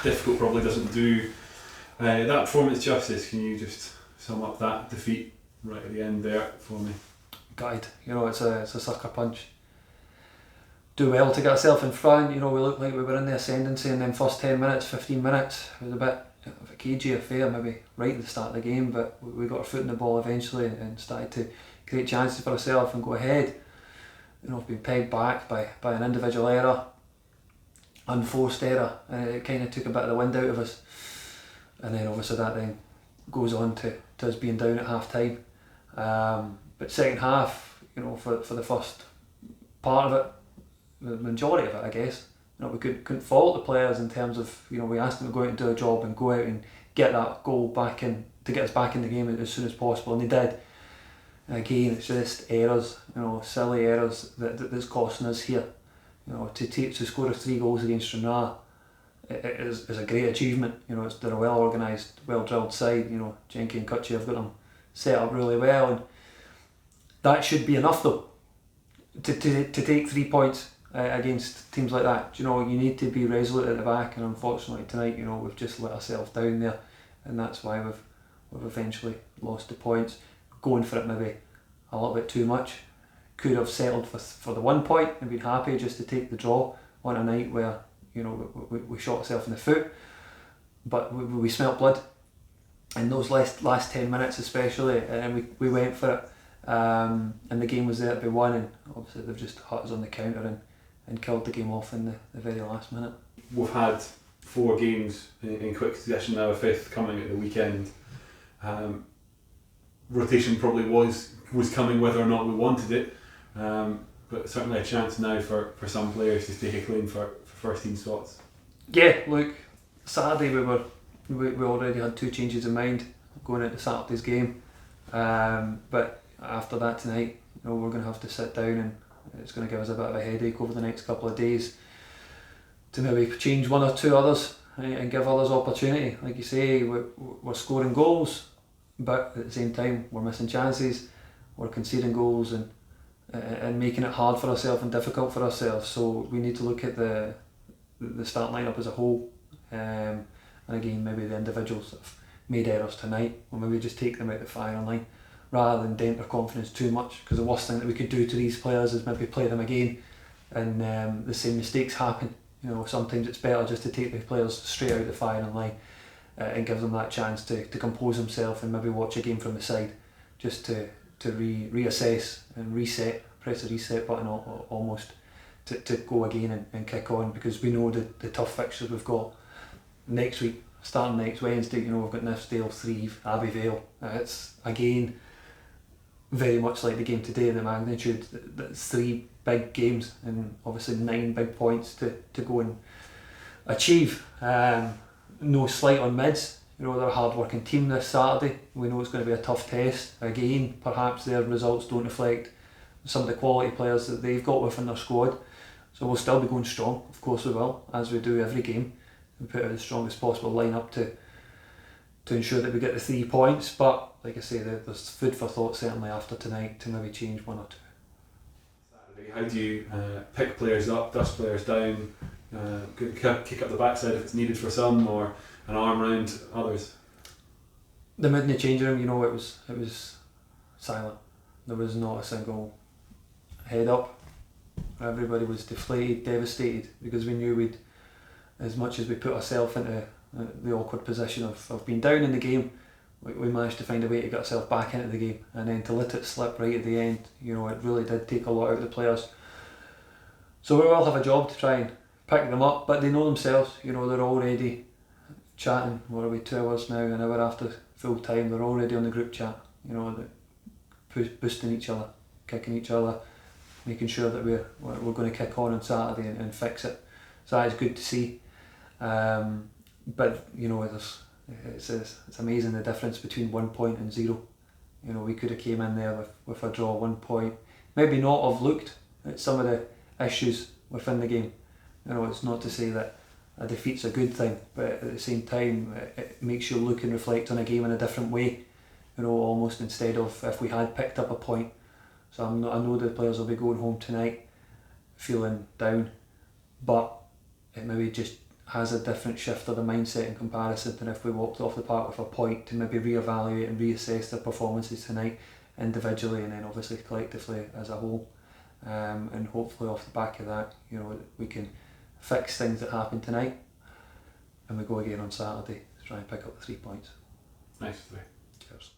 difficult probably doesn't do that performance justice. Can you just sum up that defeat right at the end there for me? Guide, it's a sucker punch. Do well to get ourselves in front. We looked like we were in the ascendancy, and then first 10 minutes, 15 minutes, it was a bit of a cagey affair, maybe right at the start of the game, but we got our foot in the ball eventually and started to create chances for ourselves and go ahead. We've been pegged back by an individual error, unforced error, and it kind of took a bit of the wind out of us. And then obviously that then goes on to us being down at half time. But second half, for the first part of it, the majority of it, I guess, we couldn't fault the players in terms of, we asked them to go out and do a job and go out and get that goal back in, to get us back in the game as soon as possible, and they did. And again, it's just errors, silly errors that's costing us here. To score 3 goals against Stranraer is a great achievement. They're a well organised, well drilled side. Jenky and Cuthbert have got them set up really well, and that should be enough though to take 3 points against teams like that. You need to be resolute at the back, and unfortunately tonight, we've just let ourselves down there, and that's why we've eventually lost the points. Going for it maybe a little bit too much. Could have settled for the 1 point and been happy just to take the draw on a night where we shot ourselves in the foot, but we smelt blood in those last 10 minutes especially, and we went for it, and the game was there to be won, and obviously they've just hit us on the counter and killed the game off in the very last minute. We've had 4 games in quick succession now, a 5th coming at the weekend. Rotation probably was coming whether or not we wanted it, but certainly a chance now for some players to stake a claim for first team spots. Yeah, look, Saturday we already had 2 changes in mind going into Saturday's game, but after that tonight, we're going to have to sit down, and it's going to give us a bit of a headache over the next couple of days to maybe change 1 or 2 others and give others opportunity. Like you say, we're scoring goals, but at the same time we're missing chances, we're conceding goals and making it hard for ourselves and difficult for ourselves. So we need to look at the start lineup as a whole, and again maybe the individuals that have made errors tonight, or maybe just take them out the firing line rather than dent their confidence too much, because the worst thing that we could do to these players is maybe play them again and the same mistakes happen. Sometimes it's better just to take the players straight out the firing line and give them that chance to compose themselves and maybe watch a game from the side, just to reassess and press the reset button almost to go again and kick on, because we know the tough fixtures we've got next week, starting next Wednesday. We've got Nifsdale, Threave, Abbeyvale. It's again very much like the game today in the magnitude. That's 3 big games and obviously 9 big points to go and achieve. No slight on mids. They're a hard working team this Saturday. We know it's going to be a tough test. Again, perhaps their results don't reflect some of the quality players that they've got within their squad. So we'll still be going strong, of course we will, as we do every game. We put out the strongest possible lineup to ensure that we get the 3 points. But like I say, there's food for thought certainly after tonight to maybe change 1 or 2. Saturday, how do you pick players up, dust players down, kick up the backside if it's needed for some, or an arm round others? The mid in the changing room, it was silent. There was not a single head up. Everybody was deflated, devastated, because we knew as much as we put ourselves into the awkward position of being down in the game, we managed to find a way to get ourselves back into the game, and then to let it slip right at the end, it really did take a lot out of the players. So we will have a job to try and pick them up, but they know themselves. They're already chatting. What are we, 2 hours now, an hour after full time? They're already on the group chat. Boosting each other, kicking each other, making sure that we're going to kick on Saturday and fix it. So that is good to see. But it's amazing the difference between 1 point and 0. We could have came in there with a draw, 1 point, maybe not have looked at some of the issues within the game. It's not to say that a defeat's a good thing, but at the same time it makes you look and reflect on a game in a different way, almost, instead of if we had picked up a point. So I know the players will be going home tonight feeling down, but it maybe just has a different shift of the mindset in comparison than if we walked off the park with a point to maybe reevaluate and reassess their performances tonight individually and then obviously collectively as a whole. And hopefully off the back of that, we can fix things that happened tonight and we go again on Saturday to try and pick up the 3 points. Nice. Cheers.